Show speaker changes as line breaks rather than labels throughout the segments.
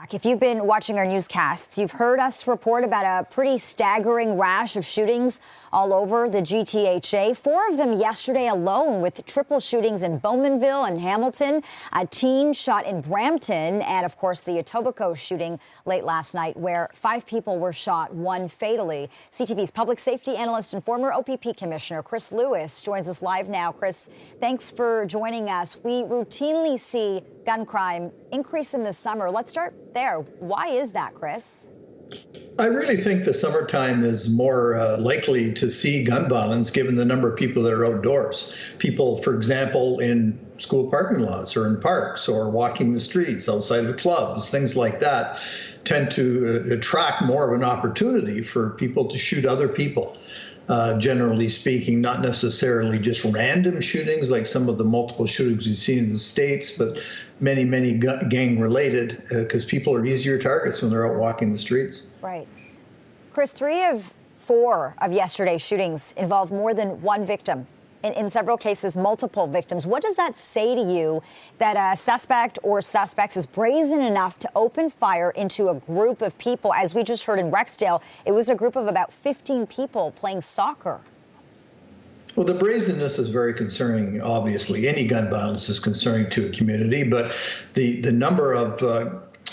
back. If you've been watching our newscasts, you've heard us report about a pretty staggering rash of shootings all over the GTHA. 4 of them yesterday alone, with triple shootings in Bowmanville and Hamilton, a teen shot in Brampton, and of course the Etobicoke shooting late last night where 5 people were shot, 1 fatally. CTV's public safety analyst and former OPP commissioner Chris Lewis joins us live now. Chris, thanks for joining us. We routinely see gun crime increase in the summer. Let's start there. Why is that, Chris?
I really think the summertime is more likely to see gun violence given the number of people that are outdoors. People, for example, in school parking lots or in parks or walking the streets outside of clubs, things like that tend to attract more of an opportunity for people to shoot other people. Generally speaking, not necessarily just random shootings like some of the multiple shootings we've seen in the States, but many gang related, because people are easier targets when they're out walking the streets.
Right. Chris, 3 of 4 of yesterday's shootings involved more than 1 victim. In several cases, multiple victims. What does that say to you that a suspect or suspects is brazen enough to open fire into a group of people? As we just heard in Rexdale, it was a group of about 15 people playing soccer.
Well, the brazenness is very concerning, obviously. Any gun violence is concerning to a community, but the number of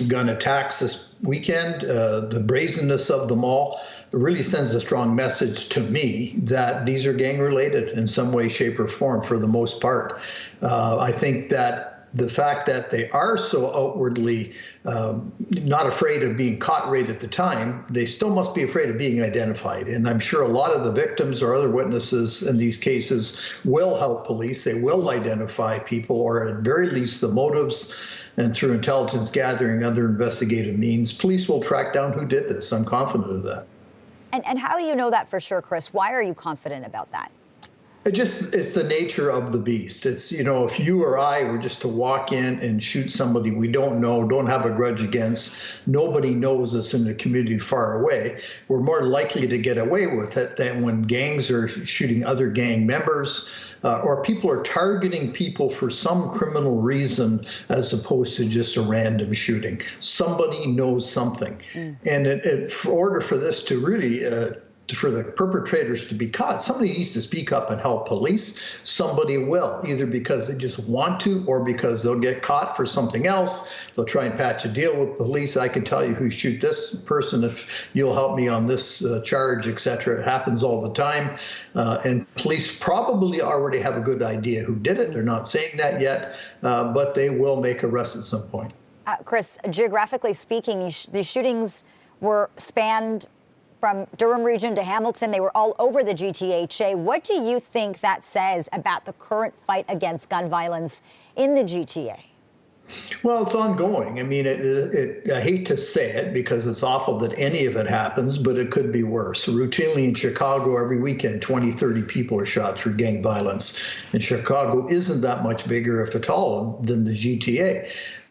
gun attacks this weekend, the brazenness of them all, really sends a strong message to me that these are gang related in some way, shape, or form for the most part. I think that the fact that they are so outwardly not afraid of being caught right at the time, they still must be afraid of being identified. And I'm sure a lot of the victims or other witnesses in these cases will help police. They will identify people, or at very least the motives. And through intelligence gathering, other investigative means, police will track down who did this. I'm confident of that.
And how do you know that for sure, Chris? Why are you confident about that?
It's the nature of the beast. It's, if you or I were just to walk in and shoot somebody we don't know, don't have a grudge against, nobody knows us in the community far away, we're more likely to get away with it than when gangs are shooting other gang members or people are targeting people for some criminal reason as opposed to just a random shooting. Somebody knows something. And in order for this to really for the perpetrators to be caught, somebody needs to speak up and help police. Somebody will, either because they just want to or because they'll get caught for something else. They'll try and patch a deal with police. I can tell you who shoot this person if you'll help me on this charge, etc. It happens all the time. And police probably already have a good idea who did it. They're not saying that yet, but they will make arrests at some point.
Chris, geographically speaking, these shootings were spanned from Durham region to Hamilton. They were all over the GTHA. What do you think that says about the current fight against gun violence in the GTA?
Well, it's ongoing. I mean, I hate to say it because it's awful that any of it happens, but it could be worse. Routinely in Chicago, every weekend, 20, 30 people are shot through gang violence. And Chicago isn't that much bigger, if at all, than the GTA.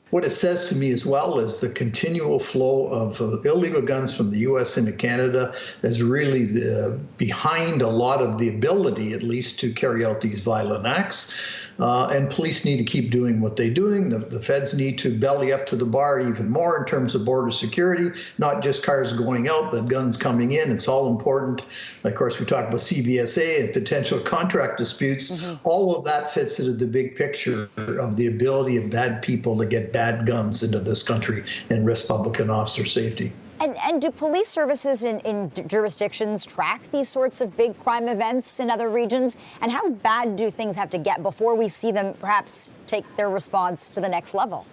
What it says to me as well is the continual flow of illegal guns from the U.S. into Canada is really behind a lot of the ability, at least, to carry out these violent acts. And police need to keep doing what they're doing. The feds need to belly up to the bar even more in terms of border security, not just cars going out, but guns coming in. It's all important. Of course, we talk about CBSA and potential contract disputes. All of that fits into the big picture of the ability of bad people to get bad guns into this country and risk public and officer safety.
And do police services in jurisdictions track these sorts of big crime events in other regions? And how bad do things have to get before we see them perhaps take their response to the next level?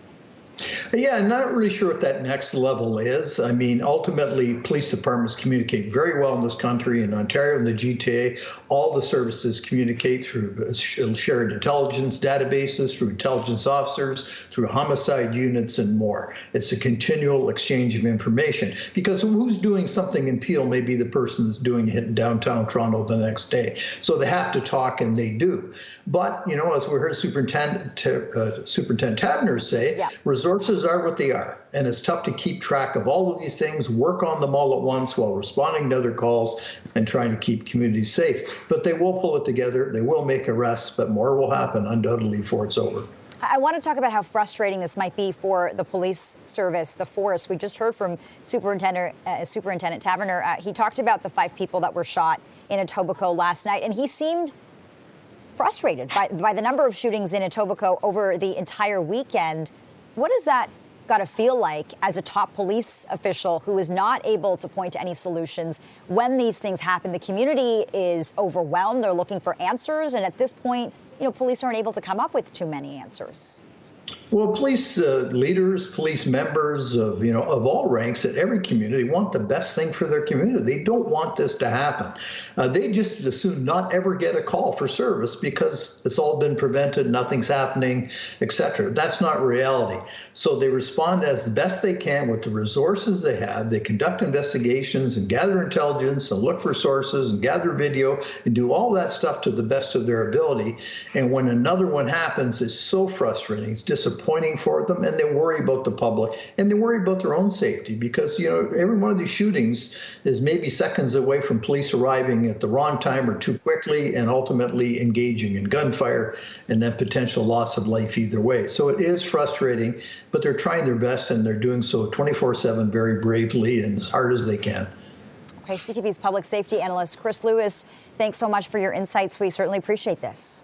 Yeah, I'm not really sure what that next level is. I mean, ultimately, police departments communicate very well in this country. In Ontario and the GTA, all the services communicate through shared intelligence databases, through intelligence officers, through homicide units, and more. It's a continual exchange of information because who's doing something in Peel may be the person that's doing it in downtown Toronto the next day. So they have to talk, and they do. But, as we heard Superintendent Tabner say, resources are what they are, and it's tough to keep track of all of these things, work on them all at once while responding to other calls and trying to keep communities safe. But they will pull it together. They will make arrests, but more will happen undoubtedly before it's over.
I want to talk about how frustrating this might be for the police service, the force. We just heard from Superintendent Taverner. He talked about the 5 people that were shot in Etobicoke last night, and he seemed frustrated by the number of shootings in Etobicoke over the entire weekend. What does that got to feel like as a top police official who is not able to point to any solutions when these things happen? The community is overwhelmed. They're looking for answers. And at this point, police aren't able to come up with too many answers.
Well, police leaders, police members of all ranks at every community want the best thing for their community. They don't want this to happen. They just as soon not ever get a call for service because it's all been prevented, nothing's happening, etc. That's not reality. So they respond as the best they can with the resources they have. They conduct investigations and gather intelligence and look for sources and gather video and do all that stuff to the best of their ability. And when another one happens, it's so frustrating. It's disappointing for them, and they worry about the public, and they worry about their own safety because, every one of these shootings is maybe seconds away from police arriving at the wrong time or too quickly and ultimately engaging in gunfire and then potential loss of life either way. So it is frustrating, but they're trying their best, and they're doing so 24/7 very bravely and as hard as they can.
Okay, CTV's public safety analyst Chris Lewis, thanks so much for your insights. We certainly appreciate this.